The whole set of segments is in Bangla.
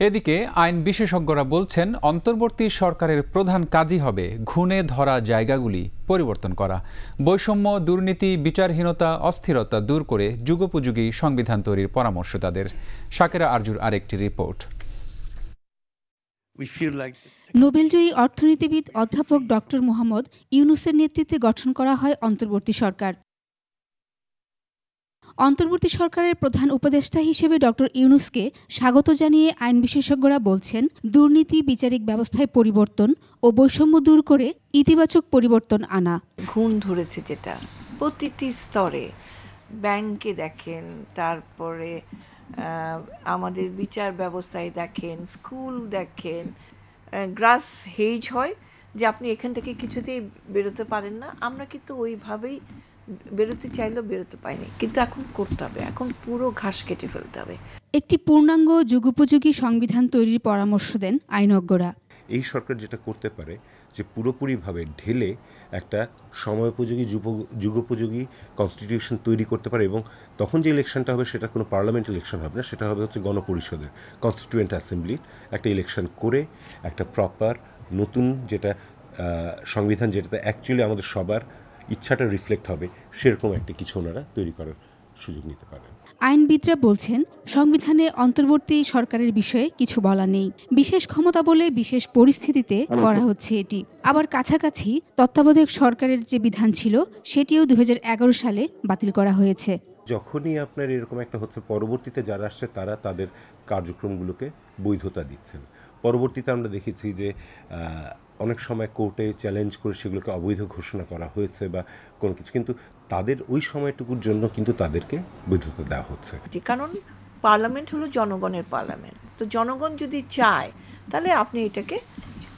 এদিকে আইন বিশেষজ্ঞরা বলছেন অন্তর্বর্তী সরকারের প্রধান কাজই হবে ঘুণে ধরা জায়গাগুলি পরিবর্তন করা, বৈষম্য, দুর্নীতি, বিচারহীনতা, অস্থিরতা দূর করে যুগোপযোগী সংবিধান তৈরির পরামর্শ তাদের। শাকেরা আরজুর আরেকটি রিপোর্ট। নোবেলজয়ী অর্থনীতিবিদ অধ্যাপক ডক্টর মোহাম্মদ ইউনূসের নেতৃত্বে গঠন করা হয় অন্তর্বর্তী সরকার। অন্তর্বর্তী সরকারের প্রধান উপদেষ্টা হিসেবে ডক্টর ইউনূসকে স্বাগত জানিয়ে আইন বিশেষজ্ঞরা বলছেন, দুর্নীতি বিচারিক ব্যবস্থায় পরিবর্তন ও বৈষম্য দূর করে ইতিবাচক পরিবর্তন আনা। ঘুণ ধরেছে যেটা প্রতিটি স্তরে, ব্যাংকে দেখেন, তারপরে আমাদের বিচার ব্যবস্থায় দেখেন, স্কুল দেখেন, গ্রাস হেজ হয় যে আপনি এখান থেকে কিছুতেই বেরোতে পারেন না। আমরা কিন্তু ওইভাবেই বেরোতে চাইলেও বেরোতে পাইনি, কিন্তু এখন করতে হবে, এখন পুরো ঘাস কেটে ফেলতে হবে। একটি পূর্ণাঙ্গ যুগোপযোগী সংবিধান তৈরির পরামর্শ দেন আইনজ্ঞরা। এই সরকার যেটা করতে পারে যে পুরোপুরিভাবে ঢেলে একটা সময়োপযোগী যুগোপযোগী কনস্টিটিউশন তৈরি করতে পারে, এবং তখন যে ইলেকশনটা হবে সেটা কোনো পার্লামেন্ট ইলেকশন হবে না, সেটা হবে হচ্ছে গণপরিষদের, কনস্টিটিউয়েন্ট অ্যাসেম্বলির একটা ইলেকশন করে একটা প্রপার নতুন যেটা সংবিধান, যেটাতে অ্যাকচুয়ালি আমাদের সবার ইচ্ছাটা রিফ্লেক্ট হবে, সেরকম একটা কিছু ওনারা তৈরি করার সুযোগ নিতে পারেন। আইনবিদরা বলছেন, সংবিধানে অন্তর্বর্তী সরকারের বিষয়ে কিছু বলা নেই। বিশেষ ক্ষমতা বলে বিশেষ পরিস্থিতিতে করা হচ্ছে এটি। আবার কাছাকাছি তত্ত্বাবধায়ক সরকারের যে বিধান ছিল সেটিও 2011 সালে বাতিল করা হয়েছে। যখনই আপনার এরকম একটা হচ্ছে, পরবর্তীতে যারা আসছে তারা তাদের কার্যক্রমগুলোকে বৈধতা দিচ্ছেন। পরবর্তীতে আমরা দেখেছি যে অনেক সময় কোর্টে চ্যালেঞ্জ করে সেগুলোকে অবৈধ ঘোষণা করা হয়েছে বা কোনো কিছু, কিন্তু তাদের ওই সময়টুকুর জন্য কিন্তু তাদেরকে বৈধতা দেওয়া হচ্ছে। কারণ পার্লামেন্ট হলো জনগণের পার্লামেন্ট, তো জনগণ যদি চায় তাহলে আপনি এটাকে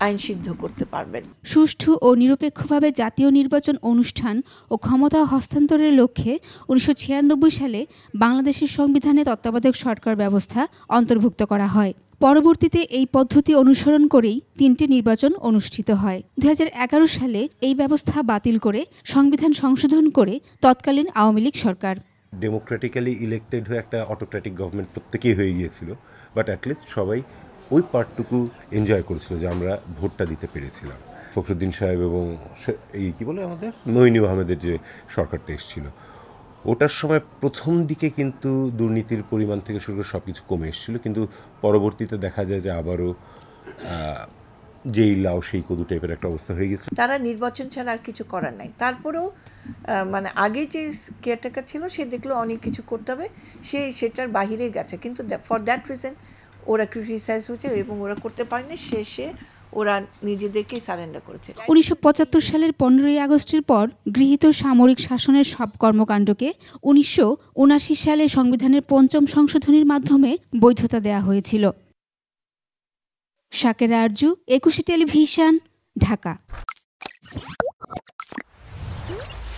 আইন সিদ্ধ করতে পারবেন। সুষ্ঠু ও নিরপেক্ষভাবে জাতীয় নির্বাচন অনুষ্ঠান ও ক্ষমতা হস্তান্তরের লক্ষ্যে 1996 সালে বাংলাদেশের সংবিধানে তত্ত্বাবধায়ক সরকার ব্যবস্থা অন্তর্ভুক্ত করা হয়। পরবর্তীতে এই পদ্ধতি অনুসরণ করেই 3টি নির্বাচন অনুষ্ঠিত হয়। 2011 সালে এই ব্যবস্থা বাতিল করে সংবিধান সংশোধন করে তৎকালীন আওয়ামী লীগ সরকার। ডেমোক্রেটিক্যালি ইলেক্টেড হয়ে একটা অটোক্রেটিক গভর্নমেন্ট প্রত্যেকেই হয়ে গিয়েছিল, বাট অ্যাটলিস্ট সবাই ওই পার্টটুকু এনজয় করেছিল যে আমরা ভোটটা দিতে পেরেছিলাম। ফখরুদ্দিন সাহেব এবং এই কী বলে আমাদের নঈনী আহমেদের যে সরকারটা এসেছিল, ওটার সময় প্রথম দিকে কিন্তু দুর্নীতির পরিমাণ থেকে শুরু করে সব কিছু কমে এসেছিলো, কিন্তু পরবর্তীতে দেখা যায় যে আবারও যেই লাউ সেই কদু টাইপের একটা অবস্থা হয়ে গেছে। তারা নির্বাচন ছাড়া আর কিছু করার নাই। তারপরেও মানে আগে যে কেয়ারটেকার ছিল সে দেখলো অনেক কিছু করতে হবে, সেটার বাহিরে গেছে, কিন্তু ফর দ্যাট রিজন ওরা ক্রিটিসাইজ হচ্ছে এবং ওরা করতে পারেনি, শেষে ওরা নিজেদেরকেই সারেন্ডার করেছে। 1975 সালের 15ই আগস্টের পর গৃহীত সামরিক শাসনের সব কর্মকাণ্ডকে 1979 সালে সংবিধানের 5ম সংশোধনীর মাধ্যমে বৈধতা দেওয়া হয়েছিল। শাকেরা আরজু, 21 টেলিভিশন, ঢাকা।